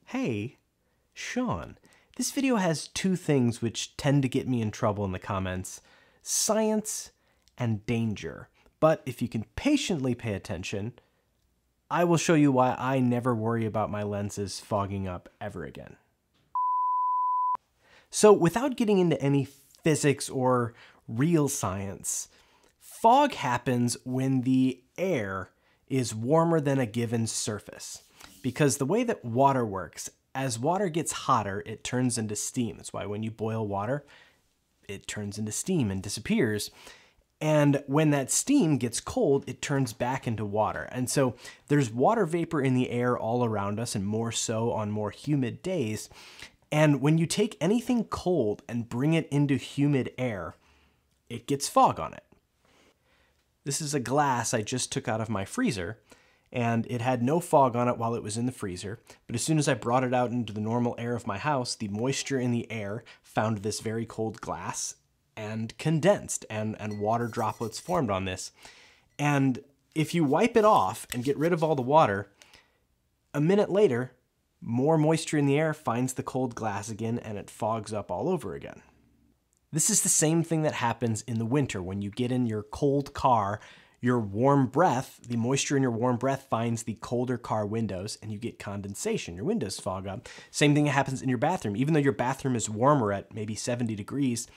Hey, Sean, this video has two things which tend to get me in trouble in the comments: science and danger. But if you can patiently pay attention, I will show you why I never worry about my lenses fogging up ever again. So without getting into any physics or real science, fog happens when the air is warmer than a given surface. Because the way that water works, as water gets hotter, it turns into steam. That's why when you boil water, it turns into steam and disappears. And when that steam gets cold, it turns back into water. And so there's water vapor in the air all around us, and more so on more humid days. And when you take anything cold and bring it into humid air, it gets fog on it. This is a glass I just took out of my freezer, and it had no fog on it while it was in the freezer. But as soon as I brought it out into the normal air of my house, the moisture in the air found this very cold glass and condensed, and water droplets formed on this. And if you wipe it off and get rid of all the water, a minute later, more moisture in the air finds the cold glass again, and it fogs up all over again. This is the same thing that happens in the winter when you get in your cold car. Your warm breath, the moisture in your warm breath finds the colder car windows, and you get condensation. Your windows fog up. Same thing happens in your bathroom. Even though your bathroom is warmer at maybe 70 degrees,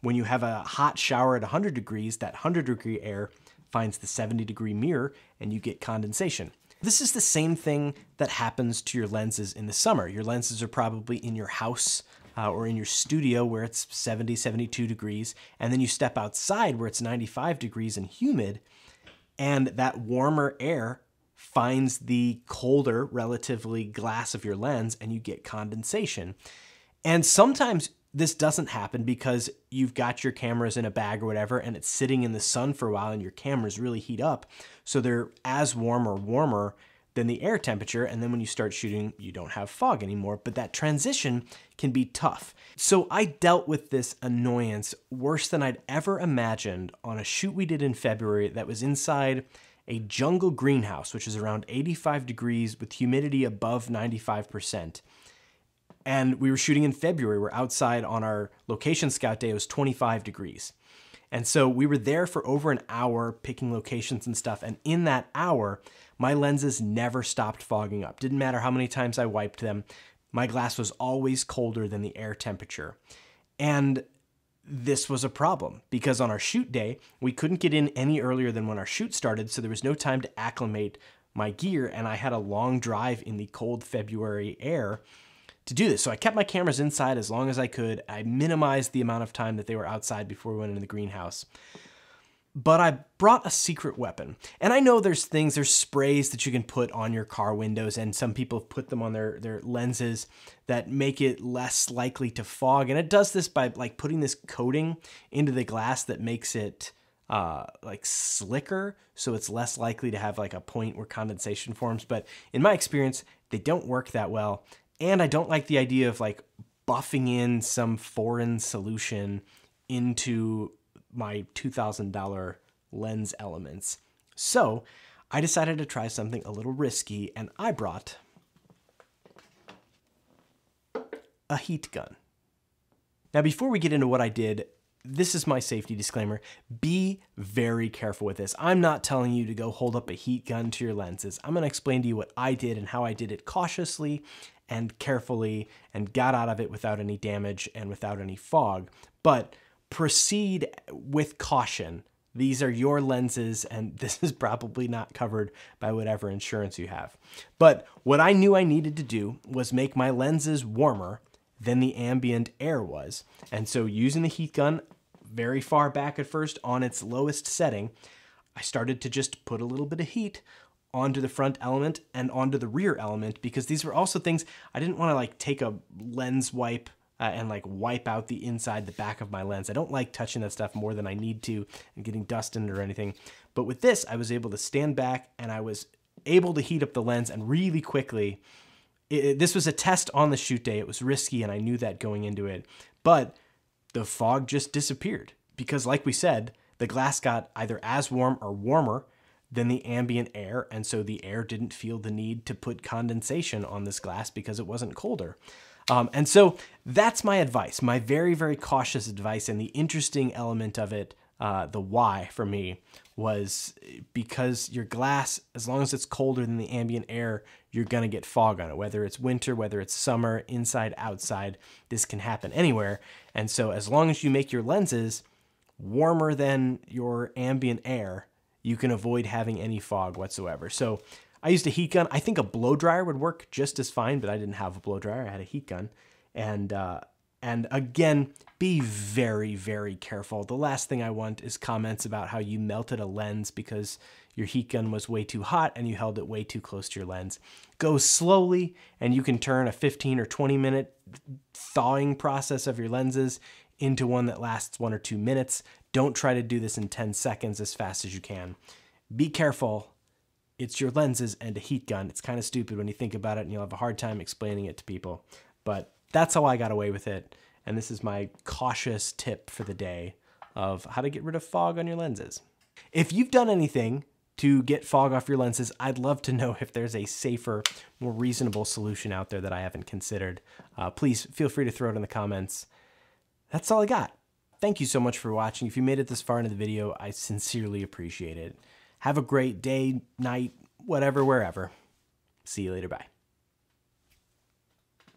when you have a hot shower at 100 degrees, that 100-degree air finds the 70-degree mirror, and you get condensation. This is the same thing that happens to your lenses in the summer. Your lenses are probably in your house or in your studio where it's 70, 72 degrees, and then you step outside where it's 95 degrees and humid, and that warmer air finds the colder, relatively, glass of your lens, and you get condensation. And sometimes this doesn't happen because you've got your cameras in a bag or whatever, and it's sitting in the sun for a while, and your cameras really heat up, so they're as warm or warmer than the air temperature, and then when you start shooting, you don't have fog anymore. But that transition can be tough. So I dealt with this annoyance worse than I'd ever imagined on a shoot we did in February that was inside a jungle greenhouse, which is around 85 degrees with humidity above 95%. And we were shooting in February. We're outside on our location scout day. It was 25 degrees. And so we were there for over an hour picking locations and stuff. And in that hour, my lenses never stopped fogging up. Didn't matter how many times I wiped them. My glass was always colder than the air temperature. And this was a problem because on our shoot day, we couldn't get in any earlier than when our shoot started. So there was no time to acclimate my gear. And I had a long drive in the cold February air to do this. So I kept my cameras inside as long as I could. I minimized the amount of time that they were outside before we went into the greenhouse. But I brought a secret weapon. And I know there's sprays that you can put on your car windows, and some people have put them on their lenses that make it less likely to fog. And it does this by like putting this coating into the glass that makes it like slicker, so it's less likely to have like a point where condensation forms. But in my experience, they don't work that well. And I don't like the idea of like buffing in some foreign solution into my $2,000 lens elements. So I decided to try something a little risky, and I brought a heat gun. Now, before we get into what I did, this is my safety disclaimer. Be very careful with this. I'm not telling you to go hold up a heat gun to your lenses. I'm going to explain to you what I did and how I did it cautiously and carefully and got out of it without any damage and without any fog. But proceed with caution. These are your lenses, and this is probably not covered by whatever insurance you have. But what I knew I needed to do was make my lenses warmer than the ambient air was. And so using the heat gun very far back at first on its lowest setting, I started to just put a little bit of heat onto the front element and onto the rear element, because these were also things I didn't want to like take a lens wipe and like wipe out the inside, the back of my lens. I don't like touching that stuff more than I need to and getting dust in it or anything. But with this, I was able to stand back and I was able to heat up the lens, and really quickly. This was a test on the shoot day. It was risky, and I knew that going into it. But the fog just disappeared because, like we said, the glass got either as warm or warmer than the ambient air, and so the air didn't feel the need to put condensation on this glass because it wasn't colder. And so that's my advice, my very, very cautious advice. And the interesting element of it, the why for me, was because your glass, as long as it's colder than the ambient air, you're going to get fog on it. Whether it's winter, whether it's summer, inside, outside, this can happen anywhere. And so as long as you make your lenses warmer than your ambient air, you can avoid having any fog whatsoever. So I used a heat gun. I think a blow dryer would work just as fine, but I didn't have a blow dryer. I had a heat gun. And again, be very, very careful. The last thing I want is comments about how you melted a lens because your heat gun was way too hot and you held it way too close to your lens. Go slowly, and you can turn a 15 or 20 minute thawing process of your lenses into one that lasts 1 or 2 minutes. Don't try to do this in 10 seconds as fast as you can. Be careful. It's your lenses and a heat gun. It's kind of stupid when you think about it, and you'll have a hard time explaining it to people. But that's how I got away with it. And this is my cautious tip for the day of how to get rid of fog on your lenses. If you've done anything to get fog off your lenses, I'd love to know if there's a safer, more reasonable solution out there that I haven't considered. Please feel free to throw it in the comments. That's all I got. Thank you so much for watching. If you made it this far into the video, I sincerely appreciate it. Have a great day, night, whatever, wherever. See you later. Bye.